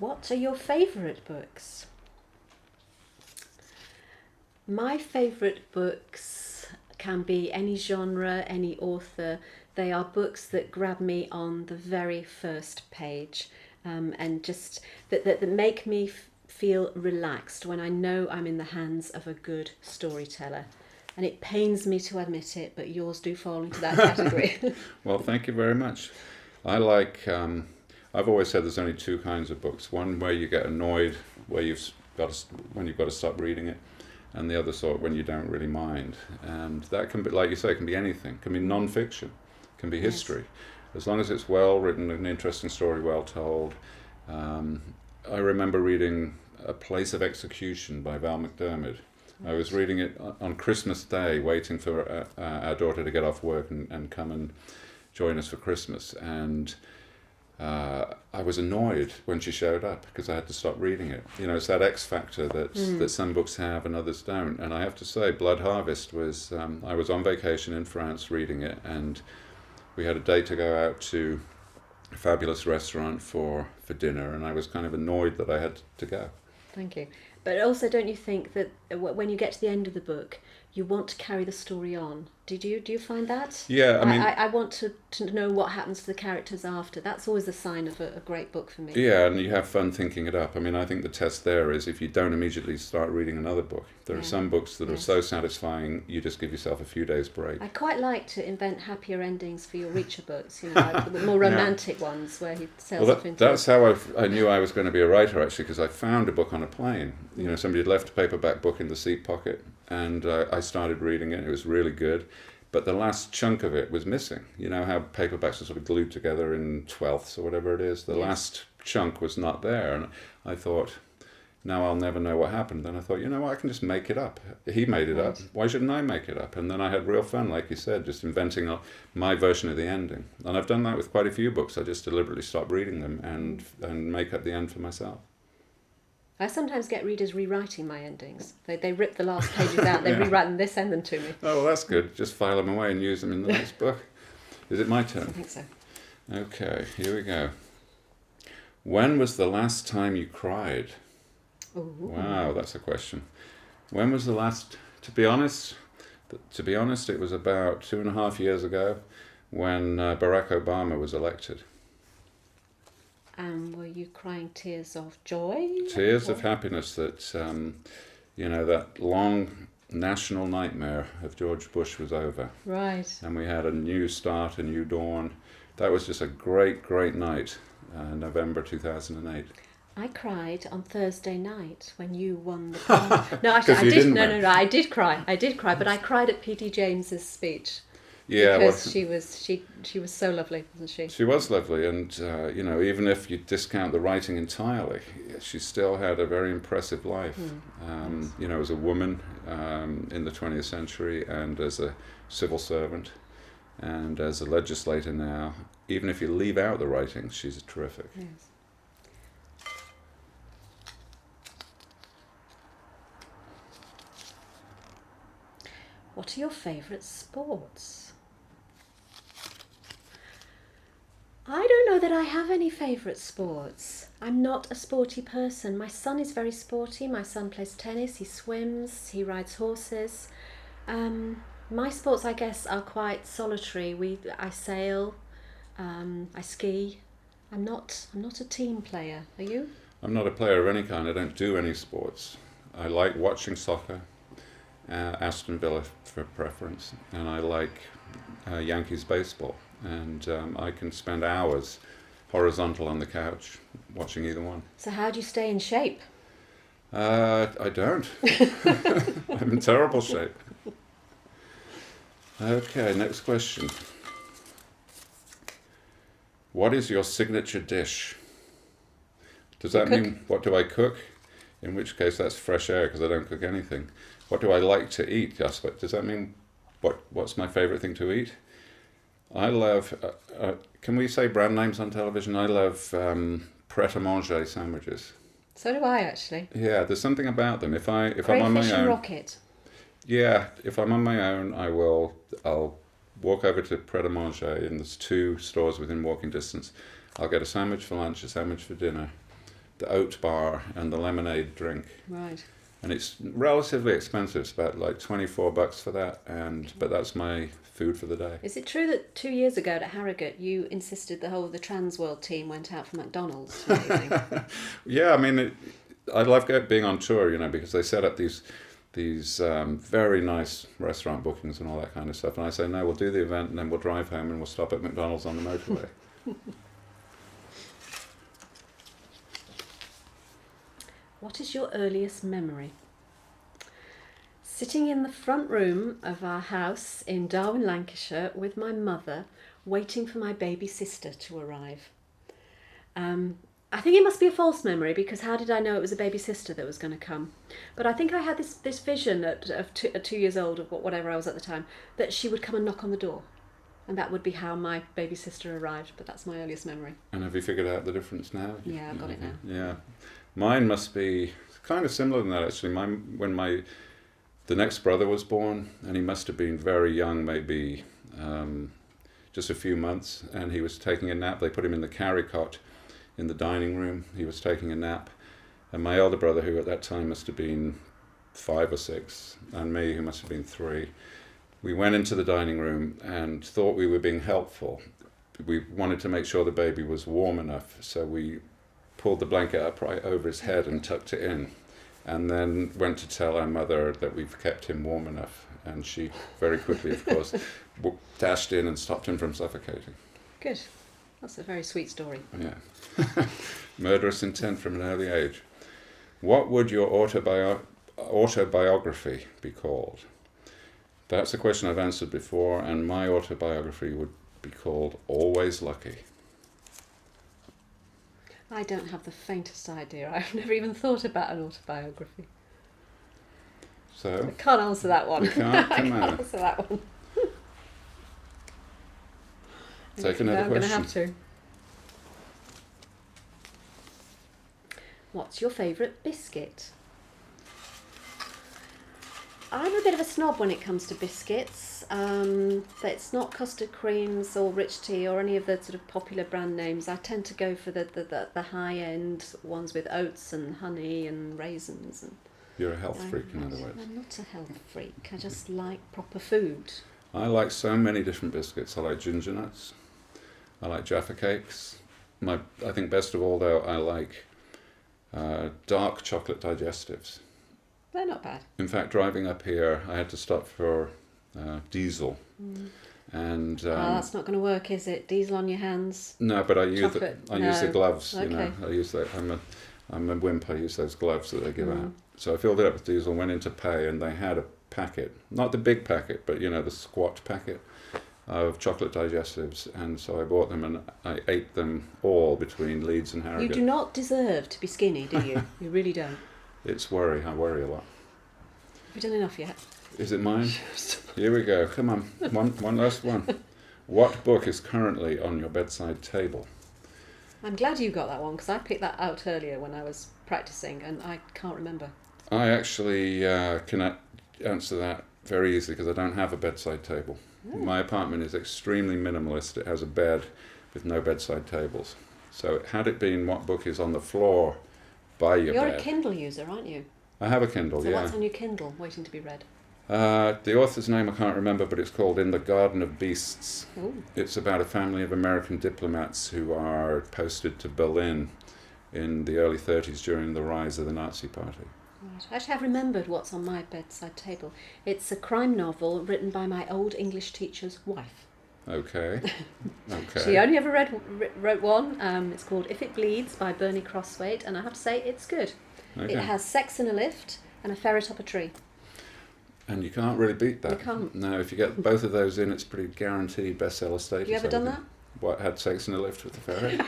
What are your favourite books? My favourite books can be any genre, any author. They are books that grab me on the very first page, and just that make me feel relaxed when I know I'm in the hands of a good storyteller. And it pains me to admit it, but yours do fall into that category. Well, thank you very much. I like. I've always said there's only two kinds of books. One where you get annoyed, when you've got to stop reading it, and the other sort when you don't really mind. And that can be, like you say, it can be anything. It can be non-fiction, it can be history, as long as it's well written, an interesting story, well told. I remember reading A Place of Execution by Val McDermid. I was reading it on Christmas Day, waiting for our daughter to get off work and come and join us for Christmas. And I was annoyed when she showed up because I had to stop reading it. You know, it's that X factor that some books have and others don't. And I have to say, Blood Harvest was, I was on vacation in France reading it, and we had a date to go out to a fabulous restaurant for dinner, and I was kind of annoyed that I had to go. Thank you. But also, don't you think that when you get to the end of the book, you want to carry the story on? Do you find that? Yeah, I mean, I want to know what happens to the characters after. That's always a sign of a great book for me. Yeah, and you have fun thinking it up. I mean, I think the test there is if you don't immediately start reading another book. There are some books that are so satisfying, you just give yourself a few days break. I quite like to invent happier endings for your Reacher books, you know, like the more romantic ones where he sails off into... That's how I knew I was going to be a writer, actually, because I found a book on a plane. You know, somebody had left a paperback book in the seat pocket, and I started reading it. It was really good. But the last chunk of it was missing. You know how paperbacks are sort of glued together in twelfths or whatever it is? The last chunk was not there. And I thought, now I'll never know what happened. Then I thought, you know what, I can just make it up. He made it up. Why shouldn't I make it up? And then I had real fun, like you said, just inventing my version of the ending. And I've done that with quite a few books. I just deliberately stop reading them and make up the end for myself. I sometimes get readers rewriting my endings. They rip the last pages out, they rewrite them, they send them to me. Oh, well, that's good. Just file them away and use them in the next book. Is it my turn? I think so. Okay, here we go. When was the last time you cried? Ooh. Wow, that's a question. When was the last... To be honest, it was about 2.5 years ago when Barack Obama was elected. And were you crying tears of joy? Tears of happiness that, that long national nightmare of George Bush was over. Right. And we had a new start, a new dawn. That was just a great, great night, November 2008. I cried on Thursday night when you won the... No, actually, I did. No, I did cry. But I cried at P.D. James's speech. Yeah, because she was so lovely, wasn't she? She was lovely, and even if you discount the writing entirely, she still had a very impressive life. As a woman in the 20th century, and as a civil servant, and as a legislator now. Even if you leave out the writing, she's terrific. Yes. What are your favourite sports? I don't know that I have any favourite sports. I'm not a sporty person. My son is very sporty. My son plays tennis, he swims, he rides horses. My sports, I guess, are quite solitary. I sail, I ski. I'm not a team player. Are you? I'm not a player of any kind. I don't do any sports. I like watching soccer, Aston Villa for preference, and I like Yankees baseball. And I can spend hours horizontal on the couch watching either one. So how do you stay in shape? I don't. I'm in terrible shape. Okay, next question. What is your signature dish? Does that mean, what do I cook? In which case that's fresh air because I don't cook anything. What do I like to eat? Does that mean what's my favourite thing to eat? I love, can we say brand names on television? I love pret-a-manger sandwiches. So do I, actually. Yeah, there's something about them. If I'm on my own... and Rocket. Yeah, if I'm on my own, I'll walk over to pret-a-manger, and there's 2 stores within walking distance. I'll get a sandwich for lunch, a sandwich for dinner. the oat bar and the lemonade drink. Right. And it's relatively expensive. It's about like $24 for that, but that's my food for the day. Is it true that 2 years ago at Harrogate you insisted the whole of the Transworld team went out for McDonald's? Yeah, I mean, I love being on tour, because they set up these very nice restaurant bookings and all that kind of stuff. And I say, no, we'll do the event and then we'll drive home and we'll stop at McDonald's on the motorway. What is your earliest memory? Sitting in the front room of our house in Darwin, Lancashire, with my mother, waiting for my baby sister to arrive. I think it must be a false memory, because how did I know it was a baby sister that was going to come? But I think I had this vision at 2 years old, of whatever I was at the time, that she would come and knock on the door. And that would be how my baby sister arrived, but that's my earliest memory. And have you figured out the difference now? Yeah, I've got it now. Yeah. Mine must be kind of similar than that, actually. When the next brother was born, and he must have been very young, maybe just a few months, and he was taking a nap. They put him in the carry cot in the dining room. He was taking a nap. And my elder brother, who at that time must have been 5 or 6, and me, who must have been 3, we went into the dining room and thought we were being helpful. We wanted to make sure the baby was warm enough, so we pulled the blanket up right over his head and tucked it in, and then went to tell our mother that we've kept him warm enough, and she very quickly, of course, dashed in and stopped him from suffocating. Good. That's a very sweet story. Yeah. Murderous intent from an early age. What would your autobiography be called? That's a question I've answered before, and my autobiography would be called Always Lucky. I don't have the faintest idea. I've never even thought about an autobiography. So? I can't answer that one. You can't? I Come can't on. answer that one. Take another I'm question. going to have to. What's your favourite biscuit? I'm a bit of a snob when it comes to biscuits. It's not custard creams or rich tea or any of the sort of popular brand names. I tend to go for the high-end ones with oats and honey and raisins. And You're a health freak, in other words. I'm not a health freak. I just like proper food. I like so many different biscuits. I like ginger nuts. I like Jaffa cakes. I think best of all, though, I like dark chocolate digestives. They're not bad. In fact, driving up here, I had to stop for diesel. And that's not going to work, is it? Diesel on your hands? No, but I use No. the gloves. Okay. I use that. I'm a wimp. I use those gloves that they give out. So I filled it up with diesel, went in to pay, and they had a packet, not the big packet, but the squat packet of chocolate digestives, and so I bought them and I ate them all between Leeds and Harrogate. You do not deserve to be skinny, do you? You really don't. It's worry. I worry a lot. Have you done enough yet? Is it mine? Here we go. Come on. One last one. What book is currently on your bedside table? I'm glad you got that one, because I picked that out earlier when I was practicing and I can't remember. I actually can answer that very easily because I don't have a bedside table. Oh. My apartment is extremely minimalist. It has a bed with no bedside tables. So had it been what book is on the floor by your bed... You're a Kindle user, aren't you? I have a Kindle, so yeah. So what's on your Kindle waiting to be read? The author's name I can't remember, but it's called In the Garden of Beasts. Ooh. It's about a family of American diplomats who are posted to Berlin in the early 30s during the rise of the Nazi Party. Right. Actually, I've remembered what's on my bedside table. It's a crime novel written by my old English teacher's wife. Okay. Okay. She only ever wrote one. It's called If It Bleeds by Bernie Crosswaite, and I have to say it's good. Okay. It has sex in a lift and a ferret up a tree. And you can't really beat that. You can't. No, if you get both of those in, it's pretty guaranteed bestseller status. Have you ever done that? What, had sex in a lift with the ferret?